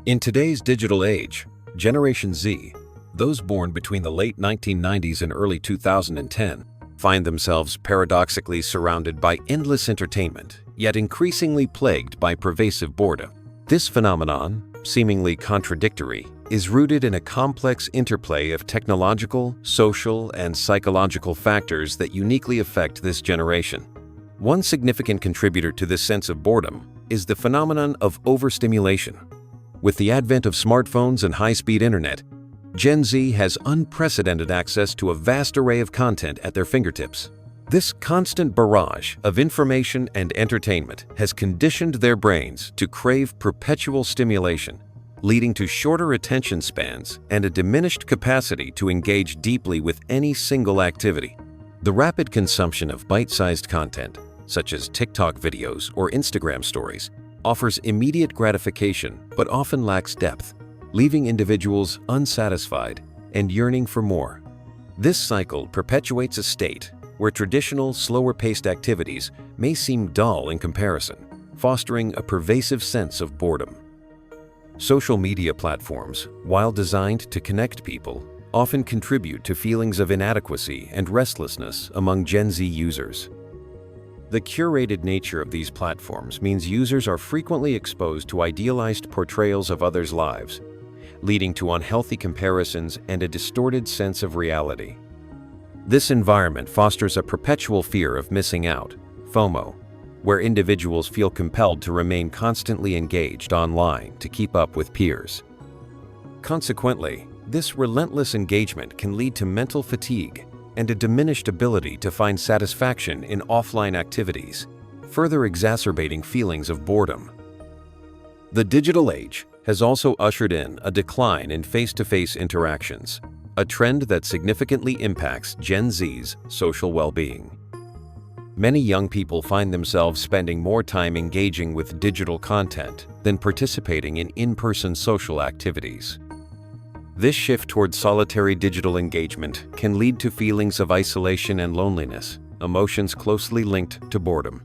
In today's digital age, Generation Z, those born between the late 1990s and early 2010, find themselves paradoxically surrounded by endless entertainment, yet increasingly plagued by pervasive boredom. This phenomenon, seemingly contradictory, is rooted in a complex interplay of technological, social, and psychological factors that uniquely affect this generation. One significant contributor to this sense of boredom is the phenomenon of overstimulation. With the advent of smartphones and high-speed internet, Gen Z has unprecedented access to a vast array of content at their fingertips. This constant barrage of information and entertainment has conditioned their brains to crave perpetual stimulation, leading to shorter attention spans and a diminished capacity to engage deeply with any single activity. The rapid consumption of bite-sized content, such as TikTok videos or Instagram stories, offers immediate gratification but often lacks depth, leaving individuals unsatisfied and yearning for more. This cycle perpetuates a state where traditional, slower-paced activities may seem dull in comparison, fostering a pervasive sense of boredom. Social media platforms, while designed to connect people, often contribute to feelings of inadequacy and restlessness among Gen Z users. The curated nature of these platforms means users are frequently exposed to idealized portrayals of others' lives, leading to unhealthy comparisons and a distorted sense of reality. This environment fosters a perpetual fear of missing out, FOMO, where individuals feel compelled to remain constantly engaged online to keep up with peers. Consequently, this relentless engagement can lead to mental fatigue and a diminished ability to find satisfaction in offline activities, further exacerbating feelings of boredom. The digital age has also ushered in a decline in face-to-face interactions, a trend that significantly impacts Gen Z's social well-being. Many young people find themselves spending more time engaging with digital content than participating in in-person social activities. This shift toward solitary digital engagement can lead to feelings of isolation and loneliness, emotions closely linked to boredom.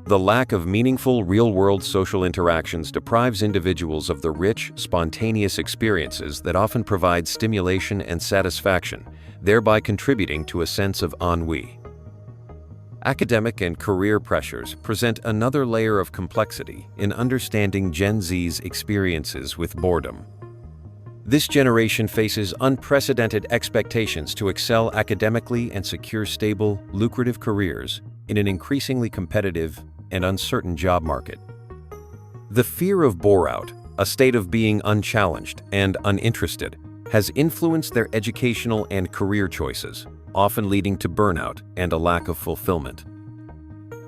The lack of meaningful real-world social interactions deprives individuals of the rich, spontaneous experiences that often provide stimulation and satisfaction, thereby contributing to a sense of ennui. Academic and career pressures present another layer of complexity in understanding Gen Z's experiences with boredom. This generation faces unprecedented expectations to excel academically and secure stable, lucrative careers in an increasingly competitive and uncertain job market. The fear of bore-out, a state of being unchallenged and uninterested, has influenced their educational and career choices, often leading to burnout and a lack of fulfillment.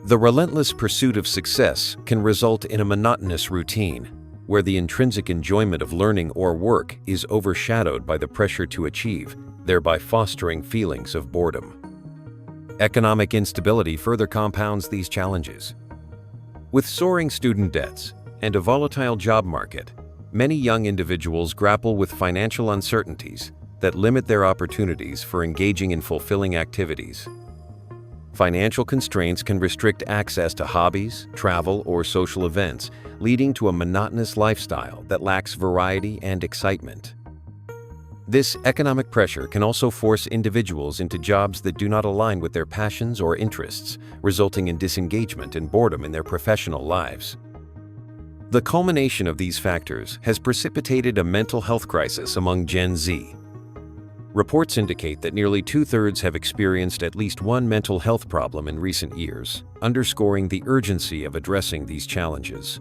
The relentless pursuit of success can result in a monotonous routine, where the intrinsic enjoyment of learning or work is overshadowed by the pressure to achieve, thereby fostering feelings of boredom. Economic instability further compounds these challenges. With soaring student debts and a volatile job market, many young individuals grapple with financial uncertainties that limit their opportunities for engaging in fulfilling activities. Financial constraints can restrict access to hobbies, travel, or social events, leading to a monotonous lifestyle that lacks variety and excitement. This economic pressure can also force individuals into jobs that do not align with their passions or interests, resulting in disengagement and boredom in their professional lives. The culmination of these factors has precipitated a mental health crisis among Gen Z. Reports indicate that nearly two-thirds have experienced at least one mental health problem in recent years, underscoring the urgency of addressing these challenges.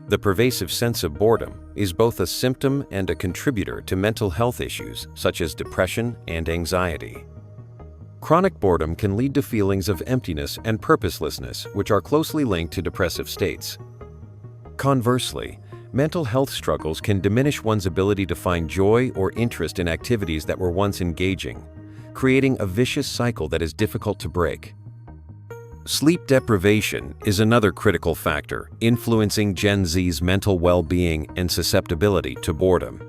The pervasive sense of boredom is both a symptom and a contributor to mental health issues such as depression and anxiety. Chronic boredom can lead to feelings of emptiness and purposelessness, which are closely linked to depressive states. Conversely, mental health struggles can diminish one's ability to find joy or interest in activities that were once engaging, creating a vicious cycle that is difficult to break. Sleep deprivation is another critical factor influencing Gen Z's mental well-being and susceptibility to boredom.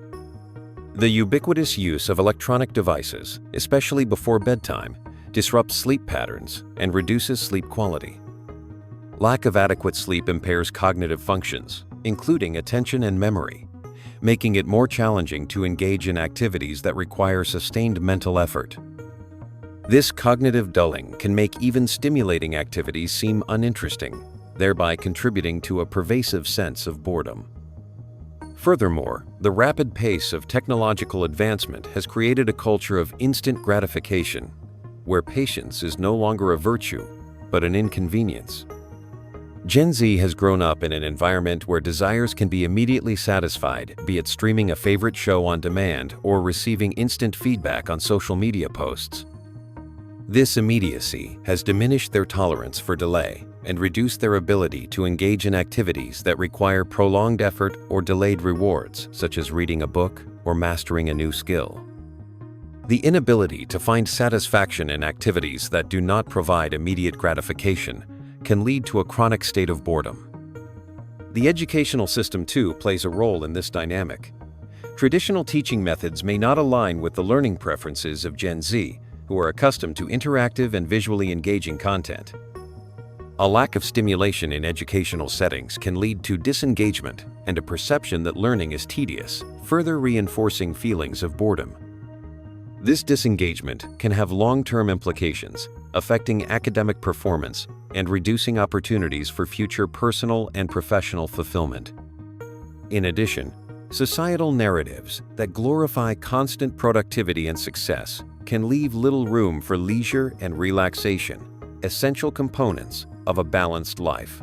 The ubiquitous use of electronic devices, especially before bedtime, disrupts sleep patterns and reduces sleep quality. Lack of adequate sleep impairs cognitive functions, including attention and memory, making it more challenging to engage in activities that require sustained mental effort. This cognitive dulling can make even stimulating activities seem uninteresting, thereby contributing to a pervasive sense of boredom. Furthermore, the rapid pace of technological advancement has created a culture of instant gratification, where patience is no longer a virtue, but an inconvenience. Gen Z has grown up in an environment where desires can be immediately satisfied, be it streaming a favorite show on demand or receiving instant feedback on social media posts. This immediacy has diminished their tolerance for delay and reduced their ability to engage in activities that require prolonged effort or delayed rewards, such as reading a book or mastering a new skill. The inability to find satisfaction in activities that do not provide immediate gratification can lead to a chronic state of boredom. The educational system, too, plays a role in this dynamic. Traditional teaching methods may not align with the learning preferences of Gen Z, who are accustomed to interactive and visually engaging content. A lack of stimulation in educational settings can lead to disengagement and a perception that learning is tedious, further reinforcing feelings of boredom. This disengagement can have long-term implications, affecting academic performance and reducing opportunities for future personal and professional fulfillment. In addition, societal narratives that glorify constant productivity and success can leave little room for leisure and relaxation, essential components of a balanced life.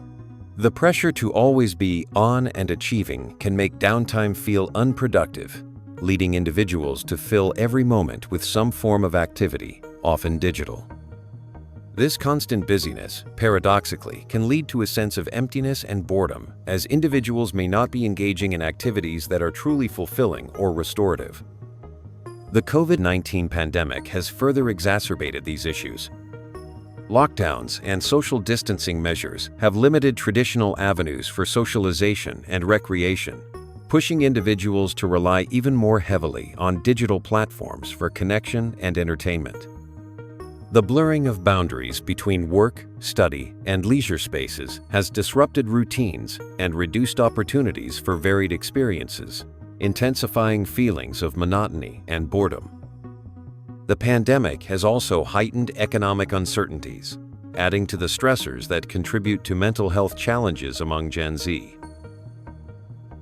The pressure to always be on and achieving can make downtime feel unproductive, leading individuals to fill every moment with some form of activity, often digital. This constant busyness, paradoxically, can lead to a sense of emptiness and boredom, as individuals may not be engaging in activities that are truly fulfilling or restorative. The COVID-19 pandemic has further exacerbated these issues. Lockdowns and social distancing measures have limited traditional avenues for socialization and recreation, pushing individuals to rely even more heavily on digital platforms for connection and entertainment. The blurring of boundaries between work, study, and leisure spaces has disrupted routines and reduced opportunities for varied experiences, intensifying feelings of monotony and boredom. The pandemic has also heightened economic uncertainties, adding to the stressors that contribute to mental health challenges among Gen Z.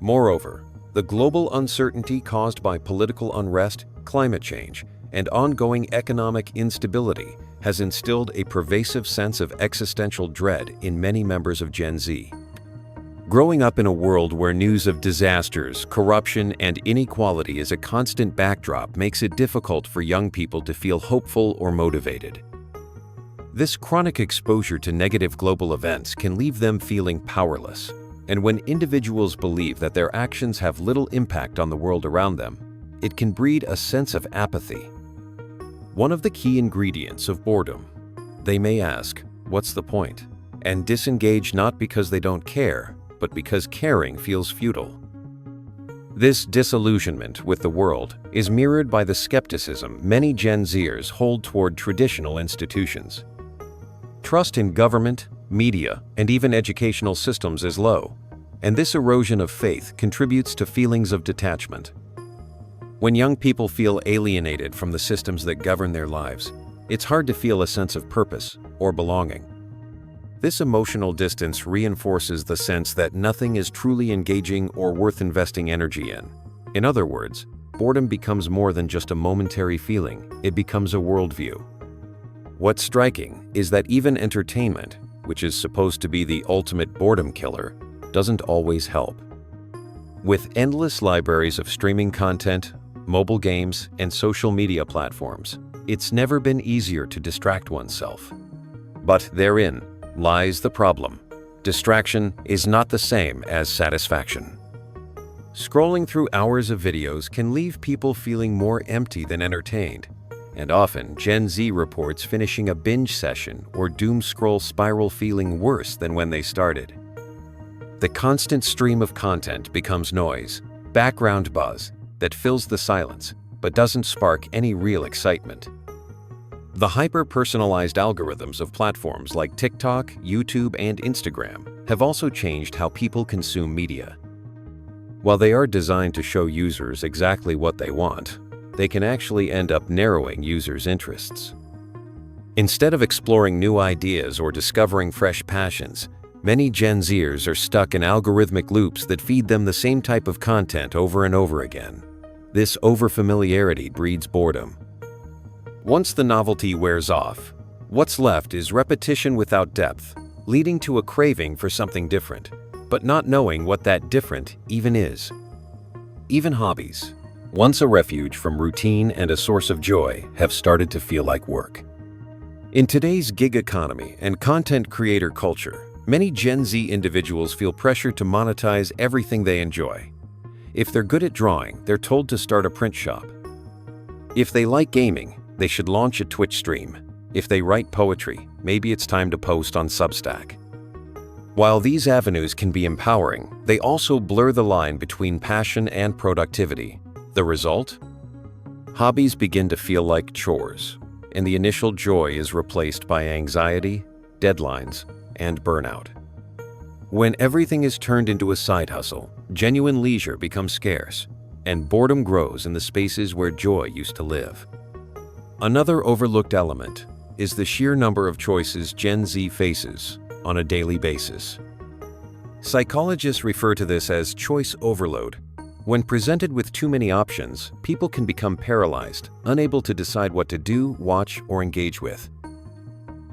Moreover, the global uncertainty caused by political unrest, climate change, and ongoing economic instability has instilled a pervasive sense of existential dread in many members of Gen Z. Growing up in a world where news of disasters, corruption, and inequality is a constant backdrop makes it difficult for young people to feel hopeful or motivated. This chronic exposure to negative global events can leave them feeling powerless, and when individuals believe that their actions have little impact on the world around them, it can breed a sense of apathy. One of the key ingredients of boredom. They may ask, "What's the point?" and disengage not because they don't care, but because caring feels futile. This disillusionment with the world is mirrored by the skepticism many Gen Zers hold toward traditional institutions. Trust in government, media, and even educational systems is low, and this erosion of faith contributes to feelings of detachment. When young people feel alienated from the systems that govern their lives, it's hard to feel a sense of purpose or belonging. This emotional distance reinforces the sense that nothing is truly engaging or worth investing energy in. In other words, boredom becomes more than just a momentary feeling, it becomes a worldview. What's striking is that even entertainment, which is supposed to be the ultimate boredom killer, doesn't always help. With endless libraries of streaming content, mobile games, and social media platforms, it's never been easier to distract oneself. But therein lies the problem. Distraction is not the same as satisfaction. Scrolling through hours of videos can leave people feeling more empty than entertained, and often Gen Z reports finishing a binge session or doom scroll spiral feeling worse than when they started. The constant stream of content becomes noise, background buzz, that fills the silence, but doesn't spark any real excitement. The hyper-personalized algorithms of platforms like TikTok, YouTube, and Instagram have also changed how people consume media, While they are designed to show users exactly what they want, they can actually end up narrowing users' interests. Instead of exploring new ideas or discovering fresh passions, many Gen Zers are stuck in algorithmic loops that feed them the same type of content over and over again. This overfamiliarity breeds boredom. Once the novelty wears off, what's left is repetition without depth, leading to a craving for something different, but not knowing what that different even is. Even hobbies, once a refuge from routine and a source of joy, have started to feel like work. In today's gig economy and content creator culture, many Gen Z individuals feel pressure to monetize everything they enjoy. If they're good at drawing, they're told to start a print shop. If they like gaming, they should launch a Twitch stream. If they write poetry, maybe it's time to post on Substack. While these avenues can be empowering, they also blur the line between passion and productivity. The result? Hobbies begin to feel like chores, and the initial joy is replaced by anxiety, deadlines, and burnout. When everything is turned into a side hustle, genuine leisure becomes scarce, and boredom grows in the spaces where joy used to live. Another overlooked element is the sheer number of choices Gen Z faces on a daily basis. Psychologists refer to this as choice overload. When presented with too many options, people can become paralyzed, unable to decide what to do, watch, or engage with.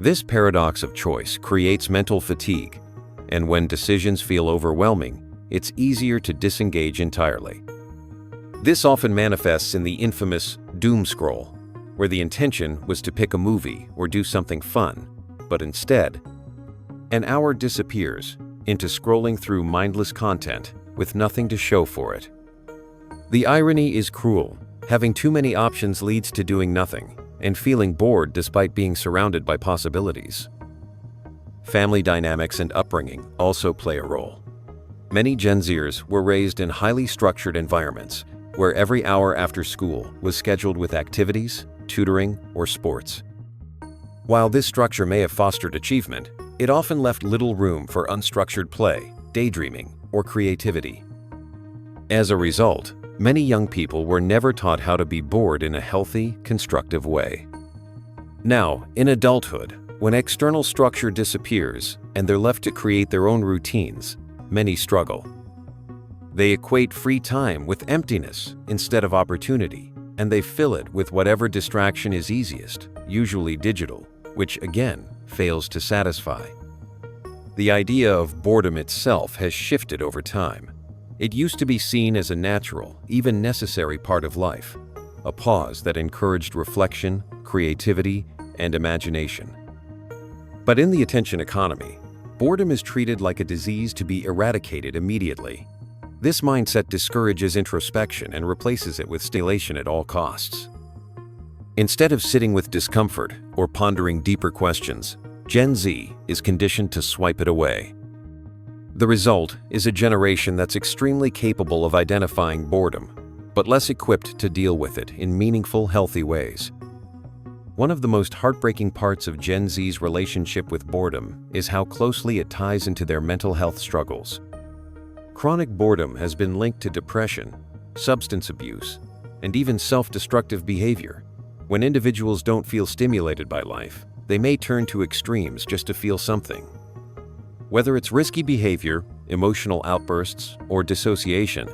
This paradox of choice creates mental fatigue, and when decisions feel overwhelming, it's easier to disengage entirely. This often manifests in the infamous doom scroll, where the intention was to pick a movie or do something fun, but instead, an hour disappears into scrolling through mindless content with nothing to show for it. The irony is cruel. Having too many options leads to doing nothing and feeling bored despite being surrounded by possibilities. Family dynamics and upbringing also play a role. Many Gen Zers were raised in highly structured environments where every hour after school was scheduled with activities, tutoring, or sports. While this structure may have fostered achievement, it often left little room for unstructured play, daydreaming, or creativity. As a result, many young people were never taught how to be bored in a healthy, constructive way. Now, in adulthood, when external structure disappears and they're left to create their own routines, many struggle. They equate free time with emptiness instead of opportunity, and they fill it with whatever distraction is easiest, usually digital, which again fails to satisfy. The idea of boredom itself has shifted over time. It used to be seen as a natural, even necessary part of life, a pause that encouraged reflection, creativity, and imagination. But in the attention economy, boredom is treated like a disease to be eradicated immediately. This mindset discourages introspection and replaces it with stimulation at all costs. Instead of sitting with discomfort or pondering deeper questions, Gen Z is conditioned to swipe it away. The result is a generation that's extremely capable of identifying boredom, but less equipped to deal with it in meaningful, healthy ways. One of the most heartbreaking parts of Gen Z's relationship with boredom is how closely it ties into their mental health struggles. Chronic boredom has been linked to depression, substance abuse, and even self-destructive behavior. When individuals don't feel stimulated by life, they may turn to extremes just to feel something. Whether it's risky behavior, emotional outbursts, or dissociation,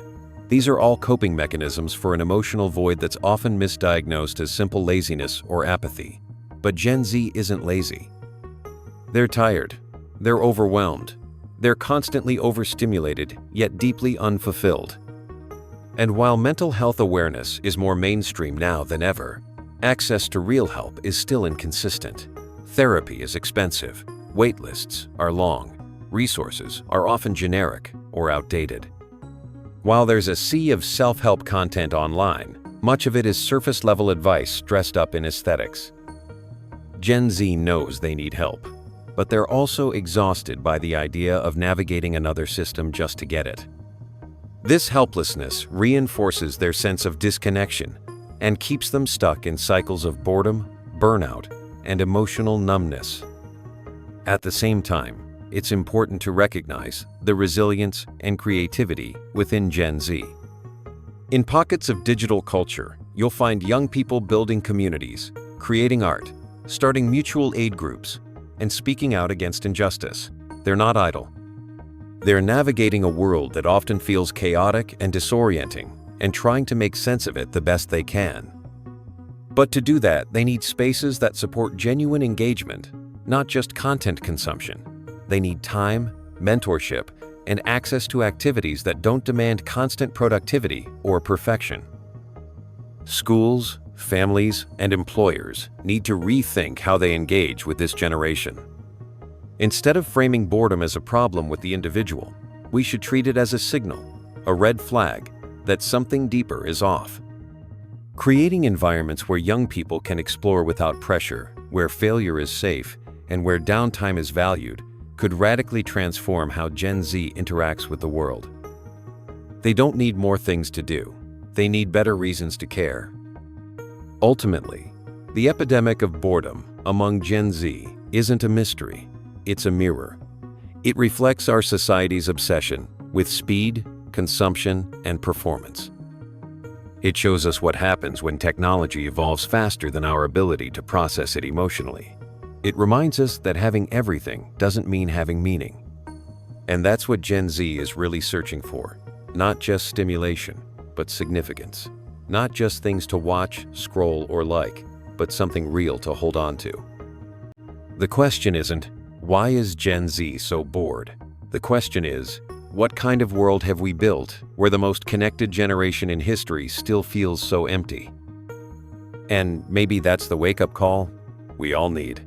these are all coping mechanisms for an emotional void that's often misdiagnosed as simple laziness or apathy. But Gen Z isn't lazy. They're tired. They're overwhelmed. They're constantly overstimulated, yet deeply unfulfilled. And while mental health awareness is more mainstream now than ever, access to real help is still inconsistent. Therapy is expensive, wait lists are long, resources are often generic or outdated. While there's a sea of self-help content online, much of it is surface-level advice dressed up in aesthetics. Gen Z knows they need help, but they're also exhausted by the idea of navigating another system just to get it. This helplessness reinforces their sense of disconnection and keeps them stuck in cycles of boredom, burnout, and emotional numbness. At the same time, it's important to recognize the resilience and creativity within Gen Z. In pockets of digital culture, you'll find young people building communities, creating art, starting mutual aid groups, and speaking out against injustice. They're not idle. They're navigating a world that often feels chaotic and disorienting, and trying to make sense of it the best they can. But to do that, they need spaces that support genuine engagement, not just content consumption. They need time, mentorship, and access to activities that don't demand constant productivity or perfection. Schools, families, and employers need to rethink how they engage with this generation. Instead of framing boredom as a problem with the individual, we should treat it as a signal, a red flag, that something deeper is off. Creating environments where young people can explore without pressure, where failure is safe, and where downtime is valued, could radically transform how Gen Z interacts with the world. They don't need more things to do. They need better reasons to care. Ultimately, the epidemic of boredom among Gen Z isn't a mystery. It's a mirror. It reflects our society's obsession with speed, consumption, and performance. It shows us what happens when technology evolves faster than our ability to process it emotionally. It reminds us that having everything doesn't mean having meaning. And that's what Gen Z is really searching for. Not just stimulation, but significance. Not just things to watch, scroll, or like, but something real to hold on to. The question isn't, why is Gen Z so bored? The question is, what kind of world have we built where the most connected generation in history still feels so empty? And maybe that's the wake-up call we all need.